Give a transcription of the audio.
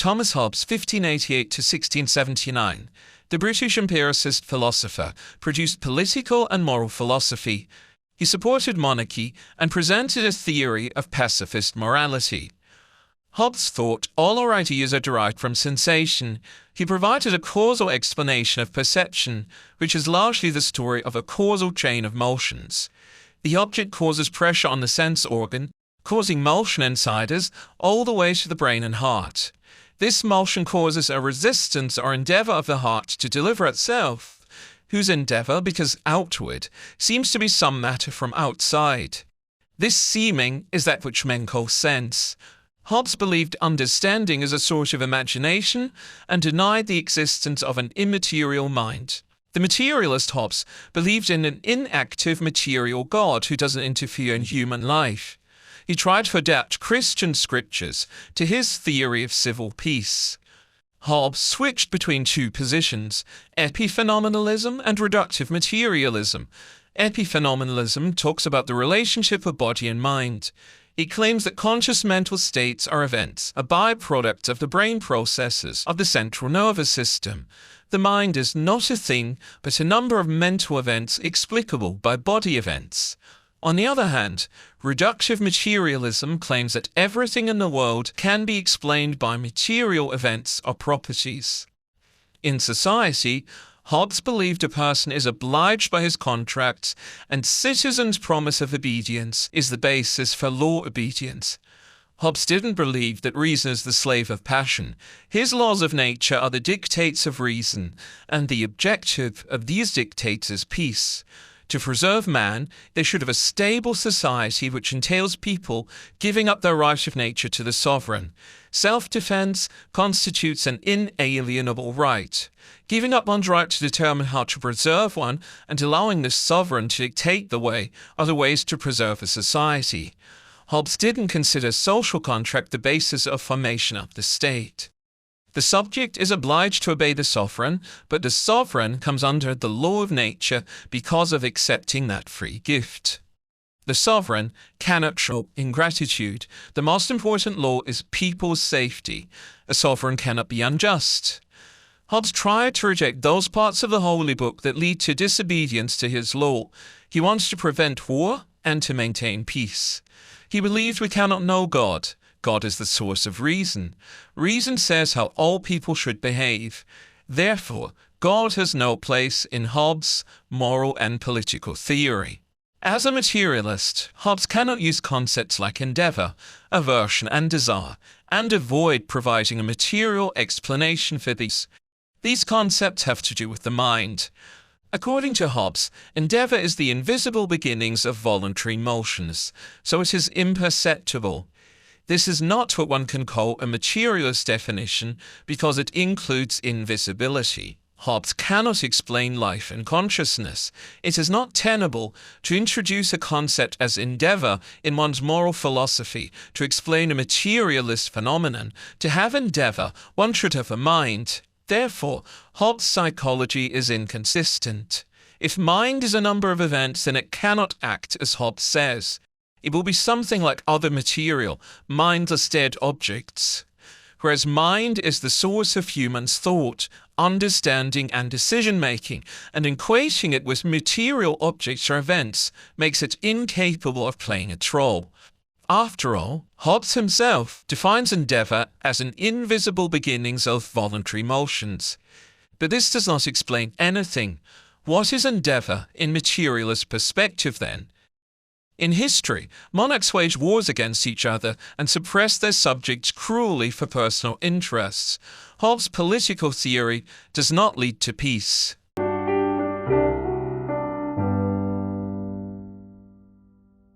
Thomas Hobbes, 1588 to 1679, the British empiricist philosopher, produced political and moral philosophy. He supported monarchy and presented a theory of pacifist morality. Hobbes thought all our ideas are derived from sensation. He provided a causal explanation of perception, which is largely the story of a causal chain of motions. The object causes pressure on the sense organ, causing motion inside us all the way to the brain and heart. This motion causes a resistance or endeavour of the heart to deliver itself, whose endeavour, because outward, seems to be some matter from outside. This seeming is that which men call sense. Hobbes believed understanding is a sort of imagination and denied the existence of an immaterial mind. The materialist Hobbes believed in an inactive material God who doesn't interfere in human life. He tried to adapt Christian scriptures to his theory of civil peace. Hobbes switched between two positions, epiphenomenalism and reductive materialism. Epiphenomenalism talks about the relationship of body and mind. He claims that conscious mental states are events, a byproduct of the brain processes of the central nervous system. The mind is not a thing, but a number of mental events explicable by body events. On the other hand, reductive materialism claims that everything in the world can be explained by material events or properties. In society, Hobbes believed a person is obliged by his contracts, and citizens' promise of obedience is the basis for law obedience. Hobbes didn't believe that reason is the slave of passion. His laws of nature are the dictates of reason, and the objective of these dictates is peace. To preserve man, they should have a stable society which entails people giving up their right of nature to the sovereign. Self-defense constitutes an inalienable right. Giving up one's right to determine how to preserve one and allowing the sovereign to dictate the way are the ways to preserve a society. Hobbes didn't consider social contract the basis of formation of the state. The subject is obliged to obey the sovereign, but the sovereign comes under the law of nature because of accepting that free gift. The sovereign cannot show ingratitude. The most important law is people's safety. A sovereign cannot be unjust. Hobbes tried to reject those parts of the Holy Book that lead to disobedience to his law. He wants to prevent war and to maintain peace. He believed we cannot know God. God is the source of reason. Reason says how all people should behave. Therefore, God has no place in Hobbes' moral and political theory. As a materialist, Hobbes cannot use concepts like endeavour, aversion and desire, and avoid providing a material explanation for these. These concepts have to do with the mind. According to Hobbes, endeavour is the invisible beginnings of voluntary motions, so it is imperceptible. This is not what one can call a materialist definition because it includes invisibility. Hobbes cannot explain life and consciousness. It is not tenable to introduce a concept as endeavour in one's moral philosophy to explain a materialist phenomenon. To have endeavour, one should have a mind. Therefore, Hobbes' psychology is inconsistent. If mind is a number of events, then it cannot act as Hobbes says. It will be something like other material, mindless dead objects. Whereas mind is the source of human's thought, understanding and decision-making, and equating it with material objects or events makes it incapable of playing its role. After all, Hobbes himself defines endeavour as an invisible beginnings of voluntary motions. But this does not explain anything. What is endeavour in materialist perspective then? In history, monarchs waged wars against each other and suppressed their subjects cruelly for personal interests. Hobbes' political theory does not lead to peace.